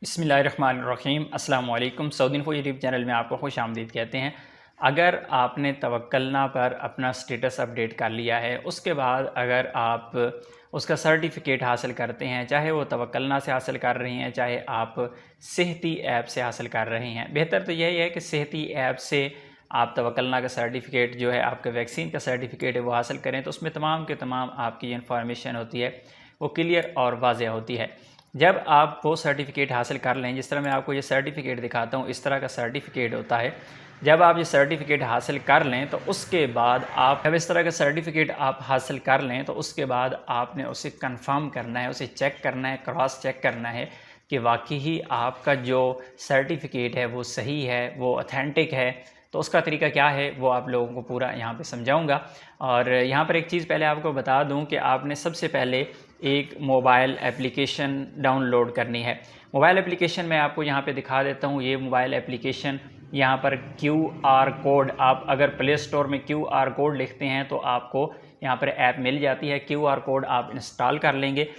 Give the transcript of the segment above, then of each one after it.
बिस्मिल्लाहिर्रहमानिर्रहीम अस्सलाम वालेकुम। सऊदी इन्फो यूट्यूब चैनल में आपको खुश आमदीद कहते हैं। अगर आपने तवक्लना पर अपना स्टेटस अपडेट कर लिया है, उसके बाद अगर आप उसका सर्टिफिकेट हासिल करते हैं, चाहे वो तवक्लना से हासिल कर रही हैं, चाहे आप सेहती ऐप से हासिल कर रही हैं, बेहतर तो यही है कि सेहती ऐप से आप तवक्लना का सर्टिफिकेट जो है, आपका वैक्सीन का सर्टिफिकेट है, वो हासिल करें। तो उसमें तमाम के तमाम आपकी इन्फॉर्मेशन होती है वो क्लियर और वाज़ेह होती है। जब आप वो सर्टिफिकेट हासिल कर लें, जिस तरह मैं आपको ये सर्टिफिकेट दिखाता हूँ, इस तरह का सर्टिफिकेट होता है। जब आप ये सर्टिफिकेट हासिल कर लें तो उसके बाद आप जब इस तरह का सर्टिफिकेट आप हासिल कर लें तो उसके बाद आपने उसे कंफर्म करना है, उसे चेक करना है, क्रॉस चेक करना है कि वाकई ही आपका जो सर्टिफिकेट है वो सही है, वो ऑथेंटिक है। तो उसका तरीका क्या है वो आप लोगों को पूरा यहाँ पे समझाऊंगा। और यहाँ पर एक चीज़ पहले आपको बता दूँ कि आपने सबसे पहले एक मोबाइल एप्लीकेशन डाउनलोड करनी है। मोबाइल एप्लीकेशन मैं आपको यहाँ पे दिखा देता हूँ। ये मोबाइल एप्लीकेशन, यहाँ पर QR कोड, आप अगर प्ले स्टोर में QR कोड लिखते हैं तो आपको यहाँ पर ऐप मिल जाती है। QR कोड आप इंस्टॉल कर लेंगे।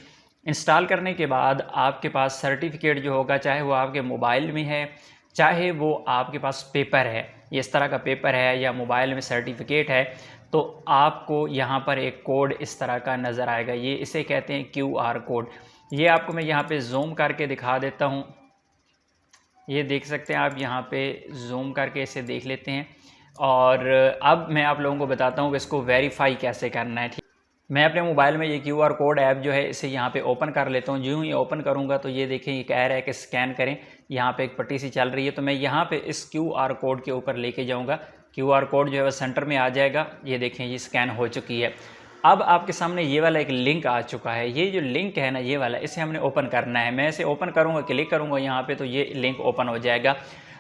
इंस्टॉल करने के बाद आपके पास सर्टिफिकेट जो होगा, चाहे वो आपके मोबाइल में है, चाहे वो आपके पास पेपर है, ये इस तरह का पेपर है या मोबाइल में सर्टिफिकेट है, तो आपको यहाँ पर एक कोड इस तरह का नज़र आएगा। ये इसे कहते हैं QR कोड। ये आपको मैं यहाँ पे जूम करके दिखा देता हूँ। ये देख सकते हैं आप, यहाँ पे जूम करके इसे देख लेते हैं। और अब मैं आप लोगों को बताता हूँ कि इसको वेरीफाई कैसे करना है। ठीक, मैं अपने मोबाइल में ये QR कोड ऐप जो है इसे यहाँ पे ओपन कर लेता हूँ। जो ही ओपन करूँगा तो ये देखें, ये कह रहा है कि स्कैन करें। यहाँ पे एक पट्टी सी चल रही है, तो मैं यहाँ पे इस QR कोड के ऊपर लेके जाऊँगा। QR कोड जो है वह सेंटर में आ जाएगा। ये देखें, ये स्कैन हो चुकी है। अब आपके सामने ये वाला एक लिंक आ चुका है। ये जो लिंक है ना, ये वाला, इसे हमने ओपन करना है। मैं इसे ओपन करूँगा, क्लिक करूँगा यहाँ पे, तो ये लिंक ओपन हो जाएगा।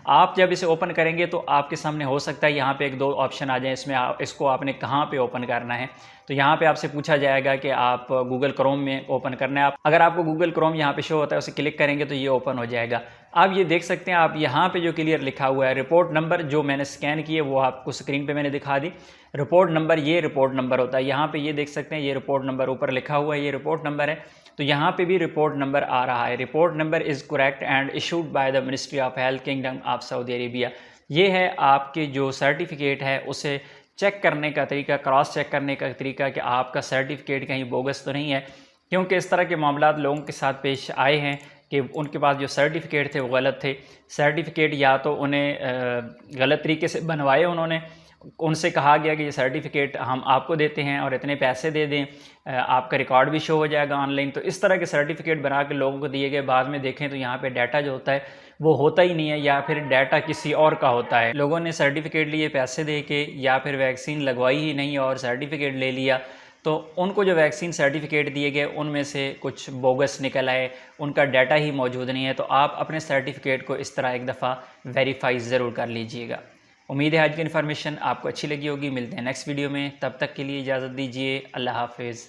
आप जब इसे ओपन करेंगे तो आपके सामने हो सकता है यहाँ पे एक दो ऑप्शन आ जाए। इसमें इसको आपने कहाँ पे ओपन करना है, तो यहाँ पे आपसे पूछा जाएगा कि आप गूगल क्रोम में ओपन करना है। आप अगर आपको गूगल क्रोम यहाँ पे शो होता है, उसे क्लिक करेंगे तो ये ओपन हो जाएगा। आप ये देख सकते हैं, आप यहाँ पे जो क्लियर लिखा हुआ है रिपोर्ट नंबर, जो मैंने स्कैन किए वो आपको स्क्रीन पे मैंने दिखा दी। रिपोर्ट नंबर, ये रिपोर्ट नंबर होता है। यहाँ पे ये देख सकते हैं, ये रिपोर्ट नंबर ऊपर लिखा हुआ है, ये रिपोर्ट नंबर है। तो यहाँ पे भी रिपोर्ट नंबर आ रहा है। Report number is correct and issued by the ministry of health, kingdom of Saudi Arabia. ये है आपके जो सर्टिफिकेट है उसे चेक करने का तरीका, क्रॉस चेक करने का तरीका कि आपका सर्टिफिकेट कहीं बोगस तो नहीं है। क्योंकि इस तरह के मामला लोगों के साथ पेश आए हैं कि उनके पास जो सर्टिफिकेट थे वो गलत थे। सर्टिफिकेट या तो उन्हें गलत तरीके से बनवाए उन्होंने, उनसे कहा गया कि ये सर्टिफिकेट हम आपको देते हैं और इतने पैसे दे दें, आपका रिकॉर्ड भी शो हो जाएगा ऑनलाइन। तो इस तरह के सर्टिफिकेट बना के लोगों को दिए गए। बाद में देखें तो यहाँ पे डाटा जो होता है वो होता ही नहीं है, या फिर डाटा किसी और का होता है। लोगों ने सर्टिफिकेट लिए पैसे दे के, या फिर वैक्सीन लगवाई ही नहीं और सर्टिफिकेट ले लिया, तो उनको जो वैक्सीन सर्टिफिकेट दिए गए उनमें से कुछ बोगस निकल आए, उनका डाटा ही मौजूद नहीं है। तो आप अपने सर्टिफिकेट को इस तरह एक दफ़ा वेरीफाई ज़रूर कर लीजिएगा। उम्मीद है आज की इन्फॉर्मेशन आपको अच्छी लगी होगी। मिलते हैं नेक्स्ट वीडियो में, तब तक के लिए इजाज़त दीजिए। अल्लाह हाफिज़।